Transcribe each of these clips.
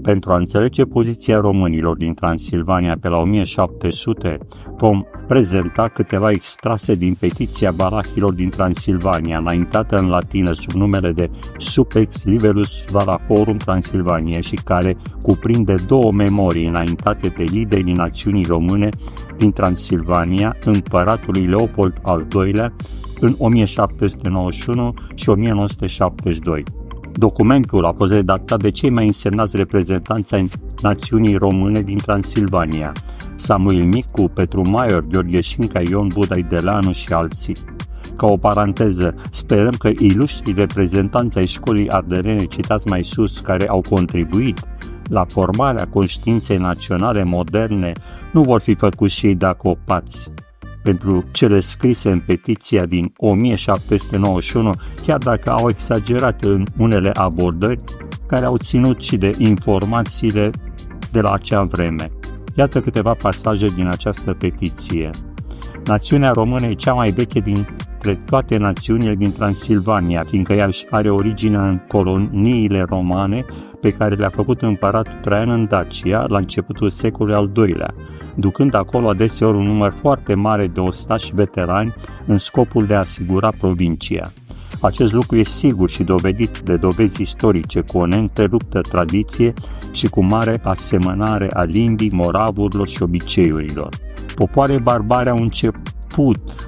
Pentru a înțelege poziția românilor din Transilvania pe la 1700, vom prezenta câteva extrase din petiția valahilor din Transilvania, înaintată în latină sub numele de Supex Liberus Valahorum Transilvaniae și care cuprinde două memorii înaintate de liderii națiunii române din Transilvania, împăratului Leopold al II-lea, în 1791 și 1972. Documentul a fost redactat de cei mai însemnați reprezentanți ai națiunii române din Transilvania, Samuel Micu, Petru Maior, Gheorghe Șinca, Ion Budai-Delanu și alții. Ca o paranteză, sperăm că ilustrii reprezentanți ai școlii ardelene citați mai sus, care au contribuit la formarea conștiinței naționale moderne, nu vor fi făcuți și ei dacopați pentru cele scrise în petiția din 1791, chiar dacă au exagerat în unele abordări care au ținut și de informațiile de la acea vreme. Iată câteva pasaje din această petiție. Națiunea română e cea mai veche dintre toate națiunile din Transilvania, fiindcă ea își are origine în coloniile romane pe care le-a făcut împăratul Traian în Dacia la începutul secolului al II-lea, ducând acolo adeseori un număr foarte mare de ostași veterani în scopul de a asigura provincia. Acest lucru e sigur și dovedit de dovezi istorice cu o neîntreruptă tradiție și cu mare asemănare a limbii, moravurilor și obiceiurilor. Popoare barbare au început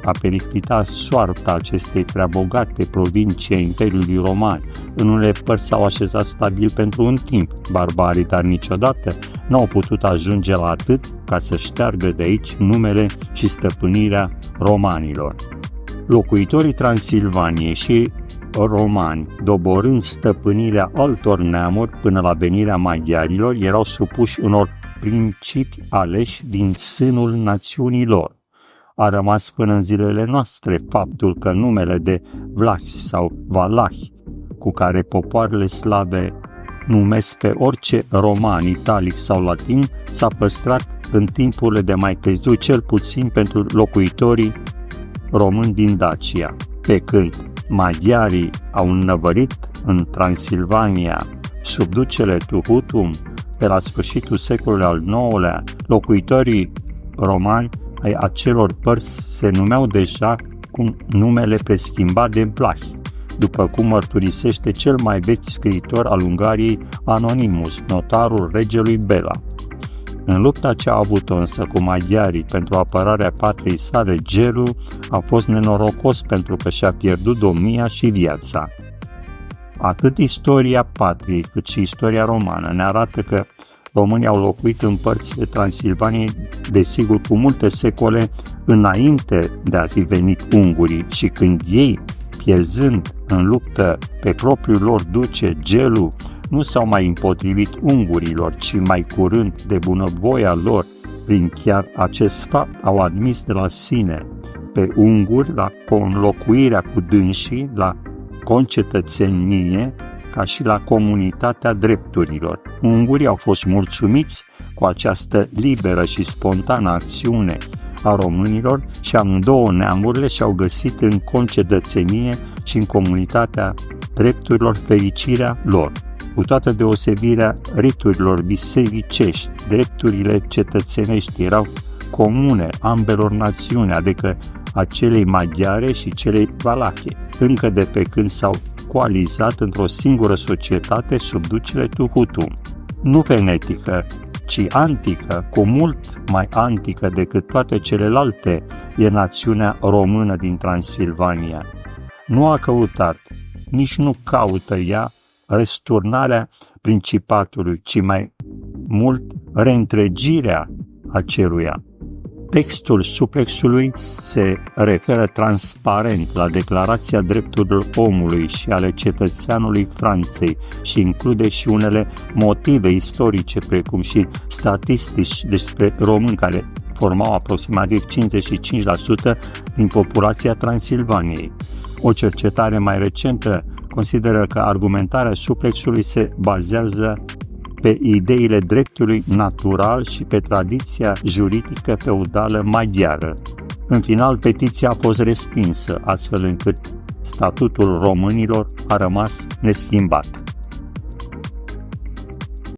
a periclita soarta acestei prea bogate provincii a Imperiului Roman. În unele părți s-au așezat stabil pentru un timp barbarii, dar niciodată n-au putut ajunge la atât ca să șteargă de aici numele și stăpânirea romanilor. Locuitorii Transilvaniei și romani, doborând stăpânirea altor neamuri până la venirea maghiarilor, erau supuși unor principii aleși din sânul națiunii lor. A rămas până în zilele noastre faptul că numele de vlahi sau valahi, cu care popoarele slave numesc pe orice roman, italic sau latin, s-a păstrat în timpurile de mai târziu, cel puțin pentru locuitorii români din Dacia. Pe când maghiarii au înnăvărit în Transilvania sub ducele Tuhutum, pe la sfârșitul secolului al IX-lea, locuitorii romani ai acelor părți se numeau deja cu numele preschimbat de vlahi, după cum mărturisește cel mai vechi scriitor al Ungariei, Anonimus, notarul regelui Bela. În lupta ce a avut-o însă cu maghiarii pentru apărarea patriei sale, Gelu a fost nenorocos pentru că și-a pierdut domnia și viața. Atât istoria patriei cât și istoria romană ne arată că românii au locuit în părțile Transilvaniei, desigur, cu multe secole înainte de a fi venit ungurii și când ei, pierzând în luptă pe propriul lor duce Gelu, nu s-au mai împotrivit ungurilor, ci mai curând de bunăvoia lor, prin chiar acest fapt, au admis de la sine pe unguri la conlocuirea cu dânsii, la concetățenie, ca și la comunitatea drepturilor. Ungurii au fost mulțumiți cu această liberă și spontană acțiune a românilor și amândouă neamurile și-au găsit în concetățenie și în comunitatea drepturilor fericirea lor. Cu toată deosebirea riturilor bisericești, drepturile cetățenești erau comune ambelor națiuni, adică a celei maghiare și celei valahe, încă de pe când s-au coalizat într-o singură societate sub ducele Tuhutum. Nu venetică, ci antică, cu mult mai antică decât toate celelalte, e națiunea română din Transilvania. Nu a căutat, nici nu caută ea răsturnarea principatului, ci mai mult reîntregirea aceluia. Textul suplexului se referă transparent la Declarația Drepturilor Omului și ale cetățeanului Franței și include și unele motive istorice, precum și statistici despre români care formau aproximativ 55% din populația Transilvaniei. O cercetare mai recentă consideră că argumentarea suplexului se bazează pe ideile dreptului natural și pe tradiția juridică feudală maghiară. În final, petiția a fost respinsă, astfel încât statutul românilor a rămas neschimbat.